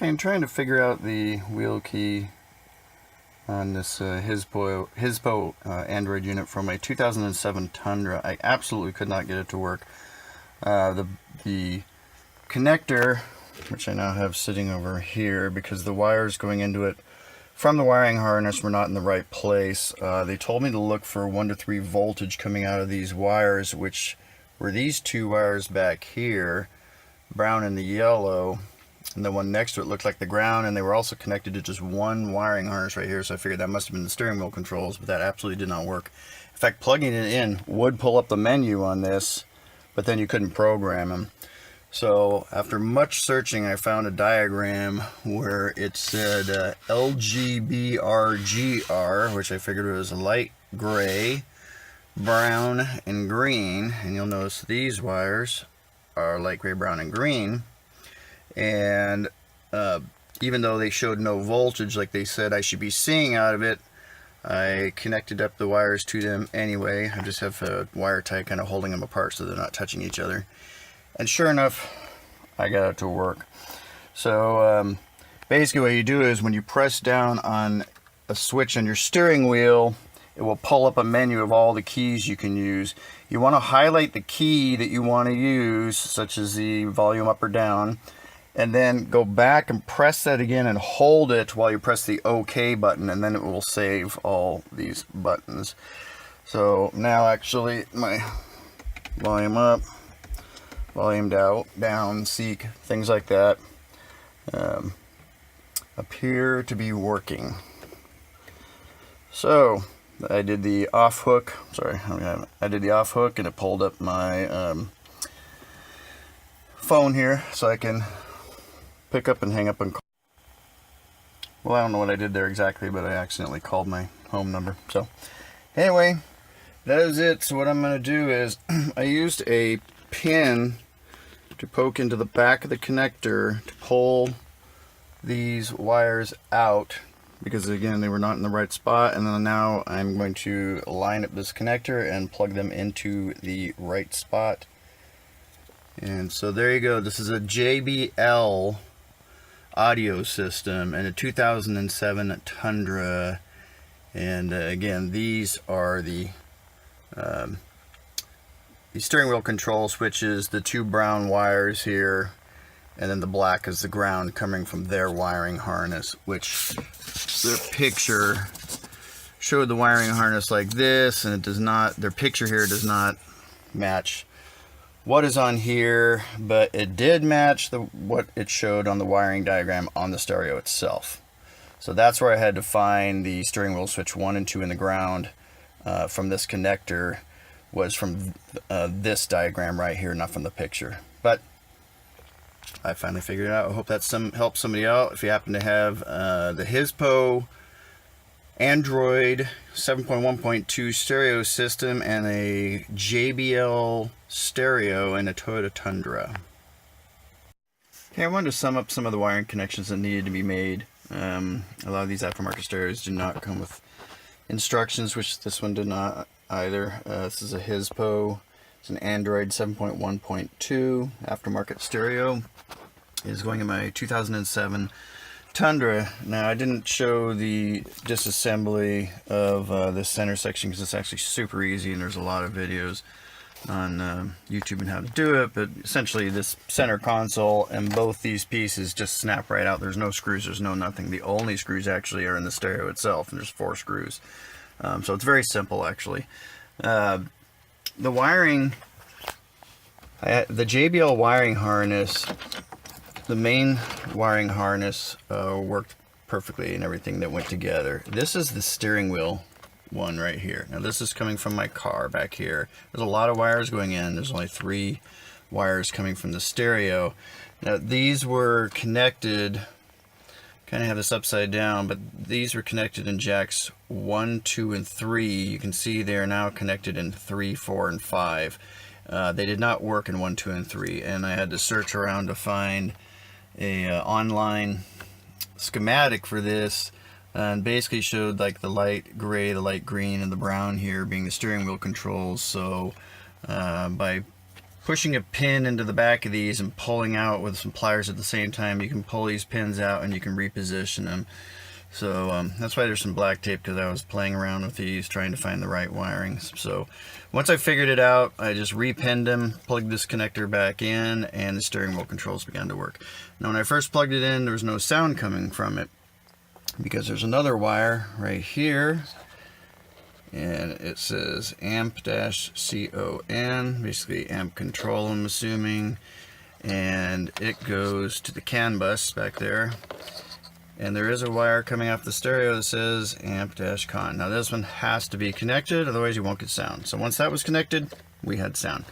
Okay, I'm trying to figure out the wheel key on this Hizpo Android unit from my 2007 Tundra. I absolutely could not get it to work. The connector, which I now have sitting over here because the wires going into it from the wiring harness were not in the right place. They told me to look for 1 to 3 voltage coming out of these wires, which were these two wires back here, brown and the yellow. And the one next to it looked like the ground, and they were also connected to just one wiring harness right here, so I figured that must have been the steering wheel controls, but that absolutely did not work. In fact, plugging it in would pull up the menu on this, but then you couldn't program them. So after much searching, I found a diagram where it said LGBRGR, which I figured was light gray, brown, and green. And you'll notice these wires are light gray, brown, and green. And even though they showed no voltage like they said I should be seeing out of it, I connected up the wires to them anyway. I just have a wire tie kind of holding them apart so they're not touching each other. And sure enough, I got it to work. So basically what you do is when you press down on a switch on your steering wheel, it will pull up a menu of all the keys you can use. You want to highlight the key that you want to use, such as the volume up or down, and then go back and press that again and hold it while you press the OK button, and then it will save all these buttons. So now actually my volume up, volume down, seek, things like that appear to be working. So I did the off hook, I did the off hook, and it pulled up my phone here so I can pick up and hang up and call. Well, I don't know what I did there exactly, but I accidentally called my home number. So anyway, that is it. So what I'm going to do is I used a pin to poke into the back of the connector to pull these wires out, because again they were not in the right spot, and then now I'm going to line up this connector and plug them into the right spot. And so there you go. This is a JBL audio system and a 2007 Tundra, and again these are the steering wheel control switches, the two brown wires here, and then the black is the ground coming from their wiring harness, which their picture showed the wiring harness like this, and it does not, their picture here does not match what is on here, but it did match what it showed on the wiring diagram on the stereo itself. So that's where I had to find the steering wheel switch 1 and 2 in the ground from this connector, was from this diagram right here, not from the picture. But I finally figured it out. I hope that helps somebody out. If you happen to have the Hizpo Android 7.1.2 stereo system and a JBL stereo and a Toyota Tundra. Okay, I wanted to sum up some of the wiring connections that needed to be made. A lot of these aftermarket stereos do not come with instructions, which this one did not either. This is a Hizpo. It's an Android 7.1.2 aftermarket stereo. It is going in my 2007 Tundra. Now I didn't show the disassembly of this center section because it's actually super easy, and there's a lot of videos on YouTube and how to do it, but essentially this center console and both these pieces just snap right out. There's no screws, there's no nothing. The only screws actually are in the stereo itself, and there's 4 screws. So it's very simple actually. The wiring, the JBL wiring harness, the main wiring harness worked perfectly and everything that went together. This is the steering wheel one right here. Now this is coming from my car back here. There's a lot of wires going in. There's only 3 wires coming from the stereo. Now these were connected, kind of have this upside down, but these were connected in jacks 1, 2, and 3. You can see they are now connected in 3, 4, and 5. They did not work in 1, 2, and 3, and I had to search around to find a online schematic for this, and basically showed like the light gray, the light green, and the brown here being the steering wheel controls. So by pushing a pin into the back of these and pulling out with some pliers at the same time, you can pull these pins out and you can reposition them. So that's why there's some black tape, because I was playing around with these trying to find the right wirings. So once I figured it out, I just repinned them, plugged this connector back in, and the steering wheel controls began to work. Now when I first plugged it in, there was no sound coming from it, because there's another wire right here, and it says amp-con, basically amp control, I'm assuming, and it goes to the CAN bus back there. And there is a wire coming off the stereo that says amp-con. Now this one has to be connected, otherwise you won't get sound. So once that was connected, we had sound.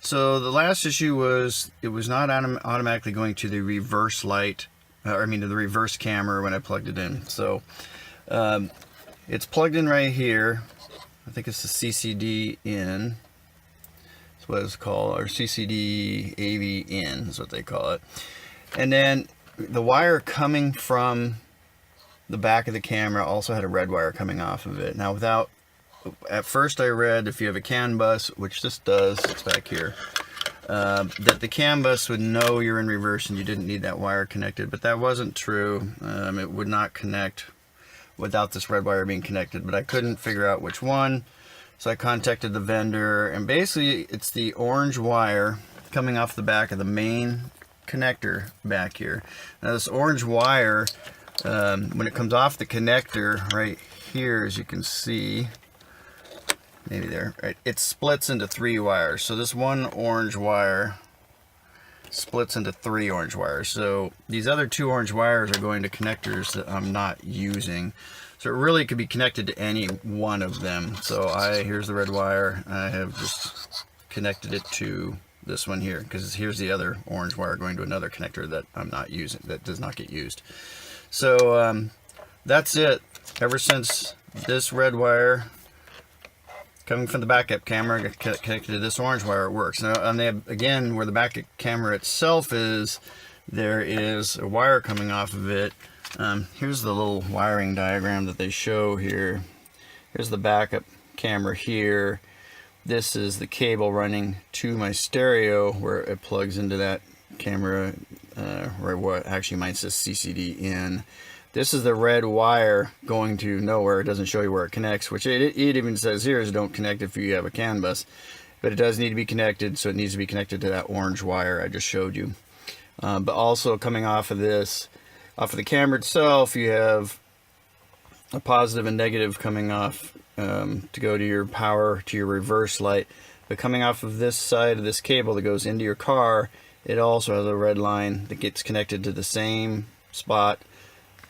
So the last issue was it was not automatically going to the reverse light, to the reverse camera when I plugged it in. So it's plugged in right here. I think it's the CCD in. That's what it's called, or CCD AV in is what they call it. And then the wire coming from the back of the camera also had a red wire coming off of it. Now at first I read if you have a CAN bus, which this does, it's back here, that the CAN bus would know you're in reverse and you didn't need that wire connected, but that wasn't true. It would not connect without this red wire being connected, but I couldn't figure out which one. So I contacted the vendor, and basically it's the orange wire coming off the back of the main connector back here. Now this orange wire, when it comes off the connector right here, as you can see, maybe there, right, it splits into 3 wires. So this one orange wire splits into 3 orange wires. So these other 2 orange wires are going to connectors that I'm not using. So it really could be connected to any one of them. So here's the red wire. I have just connected it to this one here, because here's the other orange wire going to another connector that I'm not using, that does not get used. So that's it. Ever since this red wire coming from the backup camera got connected to this orange wire, it works. Now on the, again, where the backup camera itself is, there is a wire coming off of it. Here's the little wiring diagram that they show here. Here's the backup camera here. This is the cable running to my stereo where it plugs into that camera, where what actually mine says CCD in. This is the red wire going to nowhere. It doesn't show you where it connects, which it even says here is don't connect if you have a CAN bus, but it does need to be connected, so it needs to be connected to that orange wire I just showed you. But also coming off of this, off of the camera itself, you have a positive and negative coming off to go to your power, to your reverse light. But coming off of this side of this cable that goes into your car, it also has a red line that gets connected to the same spot,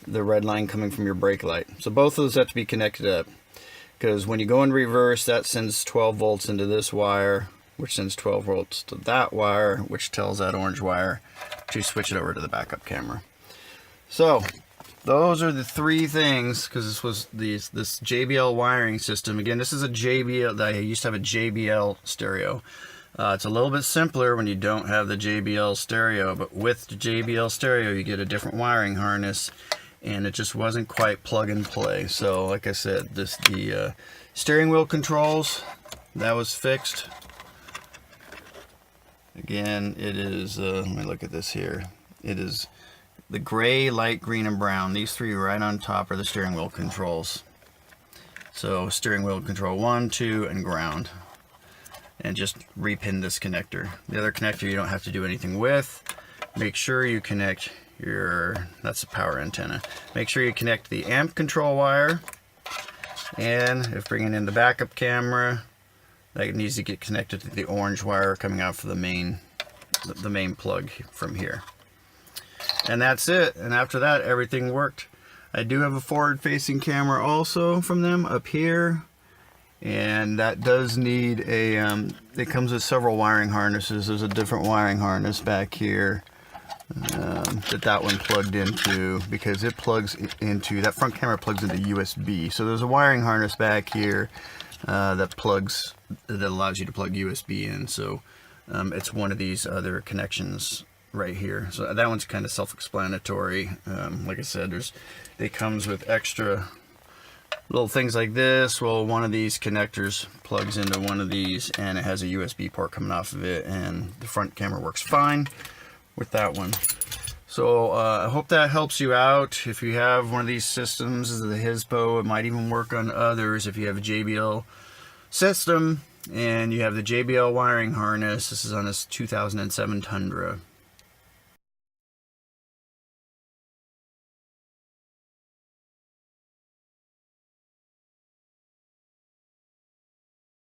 the red line coming from your brake light. So both of those have to be connected up, because when you go in reverse, that sends 12 volts into this wire, which sends 12 volts to that wire, which tells that orange wire to switch it over to the backup camera. So those are the 3 things, because this was this JBL wiring system. Again, this is a JBL. I used to have a JBL stereo. It's a little bit simpler when you don't have the JBL stereo, but with the JBL stereo, you get a different wiring harness, and it just wasn't quite plug and play. So, like I said, the steering wheel controls, that was fixed. Again, it is. Let me look at this here. It is the gray, light green, and brown. These 3 right on top are the steering wheel controls. So steering wheel control 1, 2, and ground. And just repin this connector. The other connector you don't have to do anything with. Make sure you connect your, that's the power antenna. Make sure you connect the amp control wire. And if bringing in the backup camera, that needs to get connected to the orange wire coming out for the main plug from here. And that's it. And after that, everything worked. I do have a forward-facing camera also from them up here, and that does need a it comes with several wiring harnesses. There's a different wiring harness back here that one plugged into, because it plugs into, that front camera plugs into USB. So there's a wiring harness back here that allows you to plug USB in. So it's one of these other connections right here. So that one's kind of self-explanatory. Like I said, it comes with extra Little things like this, well, one of these connectors plugs into one of these and it has a USB port coming off of it, and the front camera works fine with that one. So I hope that helps you out. If you have one of these systems, this is the Hizpo, it might even work on others. If you have a JBL system and you have the JBL wiring harness, this is on this 2007 Tundra.